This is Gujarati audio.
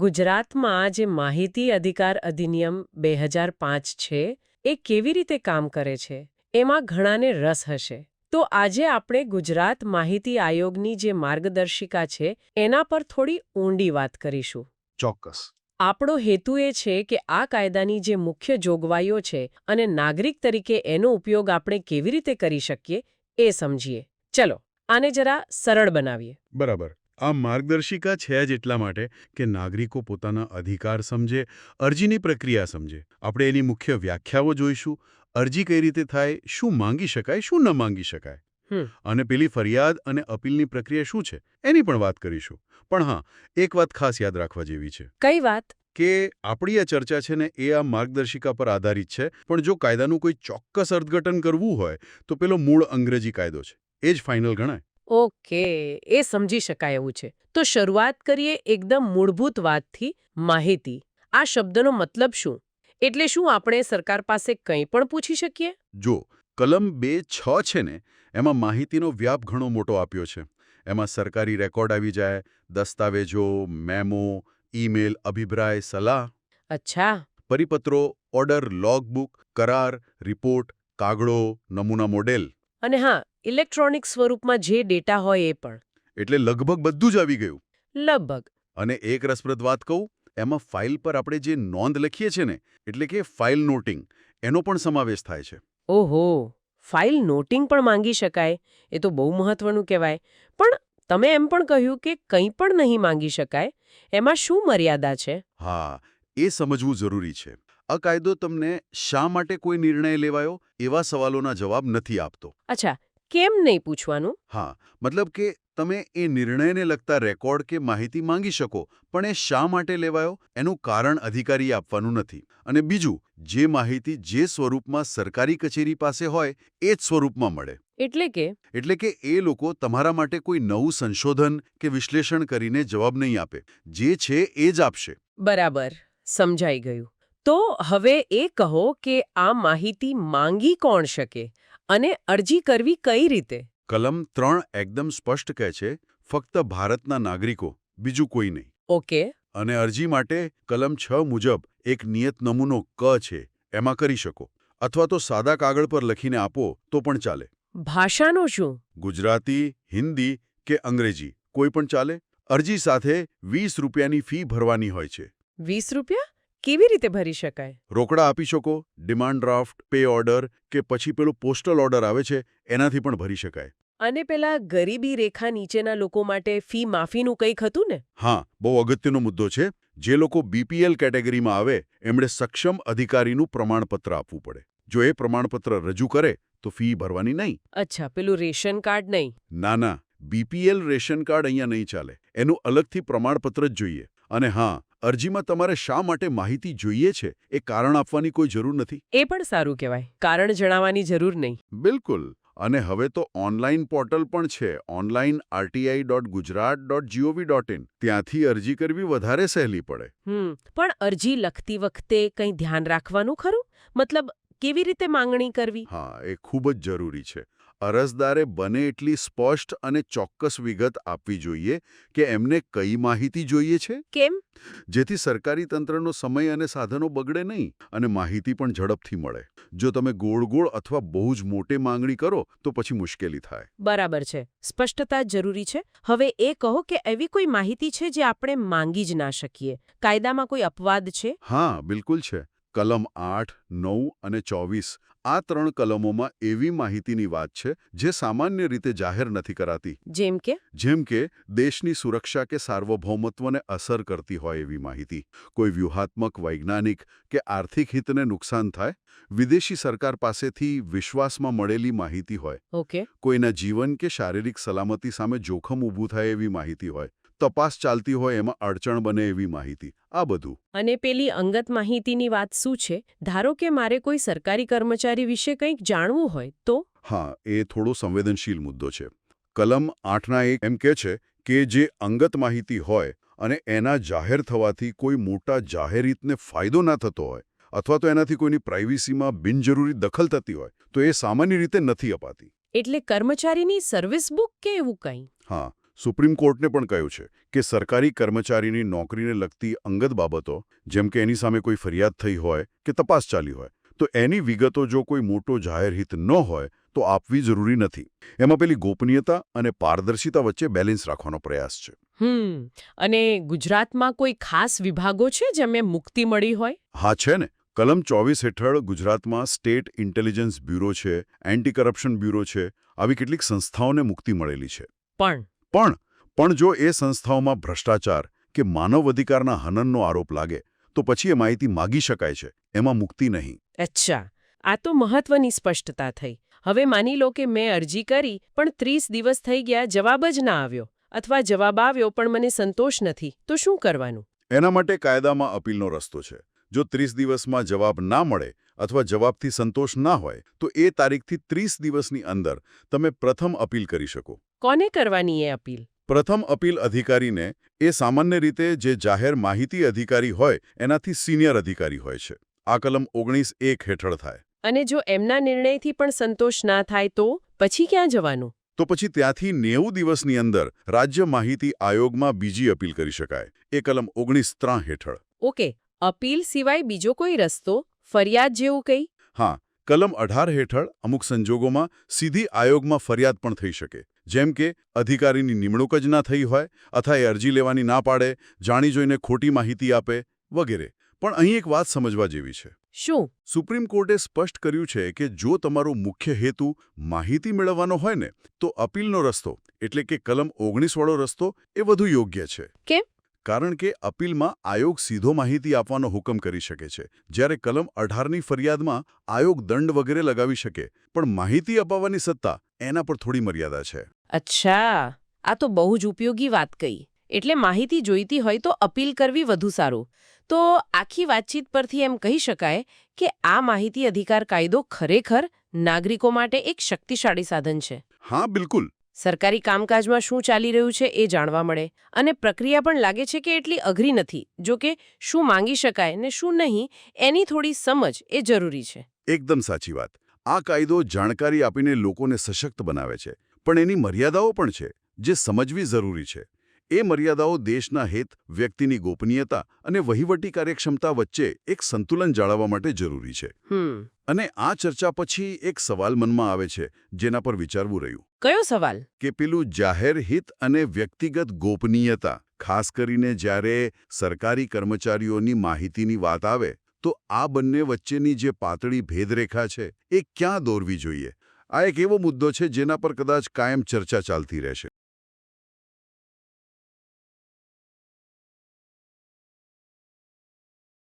ગુજરાતમાં જે માહિતી અધિકાર અધિનિયમ 2005 છે એ કેવી રીતે કામ કરે છે એમાં ઘણાને રસ હશે. તો આજે આપણે ગુજરાત માહિતી આયોગની જે માર્ગદર્શિકા છે એના પર થોડી ઊંડી વાત કરીશું. ચોક્કસ. આપણો હેતુ એ છે કે આ કાયદાની જે મુખ્ય જોગવાઈઓ છે અને નાગરિક તરીકે એનો ઉપયોગ આપણે કેવી રીતે કરી શકીએ એ સમજીએ. ચલો આને જરા સરળ બનાવીએ. બરાબર. આ માર્ગદર્શિકા છે જ એટલા માટે કે નાગરિકો પોતાના અધિકાર સમજે, અરજીની પ્રક્રિયા સમજે. આપણે એની મુખ્ય વ્યાખ્યાઓ જોઈશું. અરજી કઈ રીતે થાય, શું માંગી શકાય, શું ન માંગી શકાય, અને પેલી ફરિયાદ અને અપીલની પ્રક્રિયા શું છે એની પણ વાત કરીશું. પણ હા, એક વાત ખાસ યાદ રાખવા જેવી છે. કઈ વાત? કે આપણી આ ચર્ચા છે ને એ આ માર્ગદર્શિકા પર આધારિત છે, પણ જો કાયદાનું કોઈ ચોક્કસ અર્થઘટન કરવું હોય તો પેલો મૂળ અંગ્રેજી કાયદો છે એ જ ફાઇનલ ગણાય. ઓકે, એ સમજી શકાય એવું છે. તો શરૂઆત કરીએ એકદમ મૂળભૂત વાતથી. માહિતી, આ શબ્દનો મતલબ શું? એટલે શું આપણે સરકાર પાસે કંઈ પણ પૂછી શકીએ? જો કલમ 2(6) છે ને, એમાં માહિતીનો વ્યાપ ઘણો મોટો આપ્યો છે. એમાં સરકારી રેકોર્ડ આવી જાય, દસ્તાવેજો, મેમો, ઈમેલ, અભિપ્રાય, સલાહ. અચ્છા. પરિપત્રો, ઓર્ડર, લોગબુક, કરાર, રિપોર્ટ, કાગળો, નમૂના મોડેલ. અને હા, ઇલેક્ટ્રોનિક સ્વરૂપમાં જે ડેટા હોય એ પણ. એટલે લગભગ બધું જ આવી ગયું. લગભગ. અને એક રસપ્રદ વાત કહું, એમાં ફાઇલ પર આપણે જે નોંધ લખીએ છીએ ને, એટલે કે ફાઇલ નોટિંગ, એનો પણ સમાવેશ થાય છે. ઓહો, ફાઇલ નોટિંગ પણ માંગી શકાય, એ તો બહુ મહત્વનું કહેવાય. પણ તમે એમ પણ કહ્યું કે કંઈ પણ નહીં માંગી શકાય, એમાં શું મર્યાદા છે? હા, એ સમજવું જરૂરી છે. આ કાયદો તમને શા માટે કોઈ નિર્ણય લેવાયો એવા સવાલોના જવાબ નથી આપતો. અચ્છા, કેમ નહીં પૂછવાનું? હા, મતલબ કે તમે એ નિર્ણયને લગતા રેકોર્ડ કે માહિતી માંગી શકો, પણ એ શા માટે લેવાયો એનું કારણ અધિકારીએ આપવાનું નથી. અને બીજું, જે માહિતી જે સ્વરૂપમાં સરકારી કચેરી પાસે હોય એ જ સ્વરૂપમાં મળે. એટલે કે એ લોકો તમારા માટે કોઈ નવું સંશોધન કે વિશ્લેષણ કરીને જવાબ નહીં આપે. જે છે એ જ આપશે. બરાબર, સમજાઈ ગયું. તો હવે એ કહો કે આ માહિતી માંગી કોણ શકે અને અરજી કરવી કઈ રીતે? કલમ 3 એકદમ સ્પષ્ટ કહે છે, ફક્ત ભારતના નાગરિકો, બીજું કોઈ નહીં. ઓકે. અને અરજી માટે કલમ 6 મુજબ એક નિયત નમૂનો ક છે, એમાં કરી શકો. અથવા તો સાદા કાગળ પર લખીને આપો તો પણ ચાલે. ભાષાનું શું? ગુજરાતી, હિન્દી કે અંગ્રેજી કોઈ પણ ચાલે. અરજી સાથે 20 રૂપિયાની ફી ભરવાની હોય છે. 20 રૂપિયા? કેવી રીતે ભરી શકાય? રોકડા આપી શકો, ડિમાન્ડ ડ્રાફ્ટ, પે ઓર્ડર કે પછી પેલો પોસ્ટલ ઓર્ડર આવે છે એનાથી પણ ભરી શકાય. અને પેલા ગરીબી રેખા નીચેના લોકો માટે ફી માફીનું કંઈક હતું ને? હા, બહુ અગત્યનો મુદ્દો છે. જે લોકો બીપીએલ કેટેગરીમાં આવે એમણે સક્ષમ અધિકારીનું પ્રમાણપત્ર આપવું પડે. જો એ પ્રમાણપત્ર રજૂ કરે તો ફી ભરવાની નહીં. અચ્છા, પેલું રેશન કાર્ડ નહીં? ના, બીપીએલ રેશન કાર્ડ અહીંયા નહીં ચાલે. એનું અલગથી પ્રમાણપત્ર જ જોઈએ. અને હા, અરજીમાં તમારે શા માટે માહિતી જોઈએ છે એ કારણ આપવાની કોઈ જરૂર નથી. એ પણ સારું કહેવાય. કારણ જણાવવાની જરૂર નહીં. બિલકુલ. અને હવે તો ઓનલાઈન પોર્ટલ પણ છે, online.rti.gujarat.gov.in. ત્યાંથી અરજી કરવી વધારે સહેલી પડે. પણ અરજી લખતી વખતે કંઈ ધ્યાન રાખવાનું ખરું? મતલબ કેવી રીતે માંગણી કરવી? હા, એ ખૂબ જ જરૂરી છે. અરજદારે બને એટલી સ્પષ્ટ અને ચોક્કસ વિગત આપવી જોઈએ કે એમને કઈ માહિતી જોઈએ છે. કેમ? જેથી સરકારી તંત્રનો સમય અને સાધનો બગડે નહીં અને માહિતી પણ ઝડપથી મળે. જો તમે ગોળ અથવા બહુ જ મોટી માંગણી કરો તો પછી મુશ્કેલી થાય. બરાબર છે, સ્પષ્ટતા જરૂરી છે. હવે એ કહો કે એવી કોઈ માહિતી છે જે આપણે માંગી જ ના શકીએ. કાયદામાં કોઈ અપવાદ છે? હા, બિલકુલ છે. કલમ 8, 9 અને 24 આ 3 કલમોમાં એવી માહિતીની વાત છે જે સામાન્ય રીતે જાહેર નથી કરાતી. જેમ કે દેશની સુરક્ષા કે સાર્વભૌમત્વને અસર કરતી હોય એવી માહિતી, કોઈ વ્યૂહાત્મક, વૈજ્ઞાનિક કે આર્થિક હિતને નુકસાન થાય, વિદેશી સરકાર પાસેથી વિશ્વાસમાં મળેલી માહિતી હોય, કોઈના જીવન કે શારીરિક સલામતી સામે જોખમ ઊભું થાય એવી માહિતી હોય, તપાસ ચાલતી હોય એમાં અડચણ બને એવી માહિતી, આ બધું. અને પેલી અંગત માહિતીની વાત શું છે? ધારો કે મારે કોઈ સરકારી કર્મચારી વિશે કંઈક જાણવું હોય તો? હા, એ થોડો સંવેદનશીલ મુદ્દો છે. કલમ 8ના 1 એમ કહે છે કે જે અંગત માહિતી હોય અને એના જાહેર થવાથી કોઈ મોટા જાહેર હિતને ફાયદો ના થતો હોય અથવા તો એનાથી કોઈની પ્રાઇવસીમાં બિનજરૂરી દખલ થતી હોય તો એ સામાન્ય રીતે નથી અપાતી. એટલે કર્મચારીની સર્વિસ બુક કે એવું કંઈ? હા, સુપ્રીમ કોર્ટને પણ કહ્યું છે કે સરકારી કર્મચારીની નોકરીને લગતી અંગત બાબતો, જેમ કે એની સામે કોઈ ફરિયાદ થઈ હોય કે તપાસ ચાલી હોય, તો એની વિગતો જો કોઈ મોટો જાહેર હિત ન હોય તો આપવી જરૂરી નથી. એમાં પેલી ગોપનીયતા અને પારદર્શિતા વચ્ચે બેલેન્સ રાખવાનો પ્રયાસ છે. અને ગુજરાતમાં કોઈ ખાસ વિભાગો છે જેમને મુક્તિ મળી હોય? હા, છે ને. કલમ 24 હેઠળ ગુજરાતમાં સ્ટેટ ઇન્ટેલિજન્સ બ્યુરો છે, એન્ટી કરપ્શન બ્યુરો છે, આવી કેટલીક સંસ્થાઓને મુક્તિ મળેલી છે. પણ જો એ સંસ્થાઓમાં ભ્રષ્ટાચાર કે માનવ અધિકારના હનનનો આરોપ લાગે તો પછી એ માહિતી માગી શકાય છે, એમાં મુક્તિ નહીં. અચ્છા, આ તો મહત્વની સ્પષ્ટતા થઈ. હવે માની લો કે મેં અરજી કરી પણ 30 દિવસ થઈ ગયા, જવાબ જ ના આવ્યો, અથવા જવાબ આવ્યો પણ મને સંતોષ નથી, તો શું કરવાનું? એના માટે કાયદામાં અપીલનો રસ્તો છે. જો 30 દિવસમાં જવાબ ના મળે અથવા જવાબથી સંતોષ ના હોય તો એ તારીખથી 30 દિવસની અંદર તમે પ્રથમ અપીલ કરી શકો. કોને કરવાની એ અપીલ? પ્રથમ અપીલ અધિકારીને. એ સામાન્ય રીતે જે જાહેર માહિતી અધિકારી હોય એનાથી સિનિયર અધિકારી હોય છે. આ કલમ 19(1) હેઠળ થાય. અને જો એમના નિર્ણયથી પણ સંતોષ ના થાય તો પછી ક્યાં જવાનું? તો પછી ત્યાંથી 90 દિવસની અંદર રાજ્ય માહિતી આયોગમાં બીજી અપીલ કરી શકાય. એ કલમ 19(3) હેઠળ. ઓકે, અપીલ સિવાય બીજો કોઈ રસ્તો, ફરિયાદ જેવું કંઈ? હા, કલમ 18 હેઠળ અમુક સંજોગોમાં સીધી આયોગમાં ફરિયાદ પણ થઈ શકે. જેમ કે અધિકારીની નિમણૂક જ ના થઈ હોય અથવા એ અરજી લેવાની ના પાડે, જાણી જોઈને ખોટી માહિતી આપે વગેરે. પણ અહીં એક વાત સમજવા જેવી છે. શું? સુપ્રીમ કોર્ટે સ્પષ્ટ કર્યું છે કે જો તમારો મુખ્ય હેતુ માહિતી મેળવવાનો હોય ને તો અપીલનો રસ્તો એટલે કે કલમ 19 વાળો રસ્તો એ વધુ યોગ્ય છે. કેમ? કારણ કે અપીલમાં આયોગ સીધો માહિતી આપવાનો હુકમ કરી શકે છે, જ્યારે કલમ 18ની ફરિયાદમાં આયોગ દંડ વગેરે લગાવી શકે, પણ માહિતી અપાવવાની સત્તા એના પર થોડી મર્યાદા છે. અચ્છા, આ તો બહુ જ ઉપયોગી વાત કહી. એટલે માહિતી જોઈતી હોય તો અપીલ કરવી વધુ સારું. તો આખી વાતચીત પરથી એમ કહી શકાય કે આ માહિતી અધિકાર કાયદો ખરેખર નાગરિકો માટે એક શક્તિશાળી સાધન છે. હા, બિલકુલ. સરકારી કામકાજમાં શું ચાલી રહ્યું છે એ જાણવા મળે, અને પ્રક્રિયા પણ લાગે છે કે એટલી અઘરી નથી. જો કે શું માંગી શકાય ને શું નહીં એની થોડી સમજ એ જરૂરી છે. એકદમ સાચી વાત. આ કાયદો જાણકારી આપીને લોકોને સશક્ત બનાવે છે, પણ એની મર્યાદાઓ પણ છે જે સમજવી જરૂરી છે. એ મર્યાદાઓ દેશના હિત, વ્યક્તિની ગોપનીયતા અને વહીવટી કાર્યક્ષમતા વચ્ચે એક સંતુલન જાળવવા માટે જરૂરી છે. અને આ ચર્ચા પછી એક સવાલ મનમાં આવે છે જેના પર વિચારવું રહ્યું. કયો સવાલ? કે પેલું જાહેર હિત અને વ્યક્તિગત ગોપનીયતા, ખાસ કરીને જ્યારે સરકારી કર્મચારીઓની માહિતીની વાત આવે તો આ બંને વચ્ચેની જે પાતળી ભેદરેખા છે એ ક્યાં દોરવી જોઈએ? આ એક એવો મુદ્દો છે જેના પર કદાચ કાયમ ચર્ચા ચાલતી રહેશે.